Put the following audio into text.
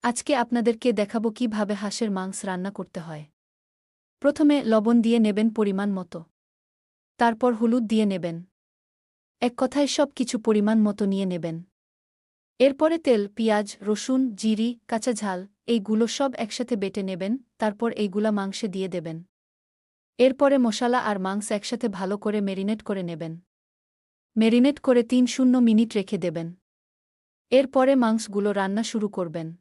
আজকে আপনাদেরকে দেখাবো কিভাবে হাঁসের মাংস রান্না করতে হয়। প্রথমে লবণ দিয়ে নেবেন পরিমাণ মতো। তারপর হলুদ দিয়ে নেবেন। এক কথায় সব কিছু পরিমাণ মতো নিয়ে নেবেন। এরপরে তেল, পিঁয়াজ, রসুন, জিরি, কাঁচা ঝাল এইগুলো সব একসাথে বেটে নেবেন, তারপর এইগুলা মাংসে দিয়ে দেবেন। এরপরে মশলা আর মাংস একসাথে ভালো করে মেরিনেট করে নেবেন। মেরিনেট করে ৩-০ মিনিট রেখে দেবেন। এরপরে মাংসগুলো রান্না শুরু করবেন।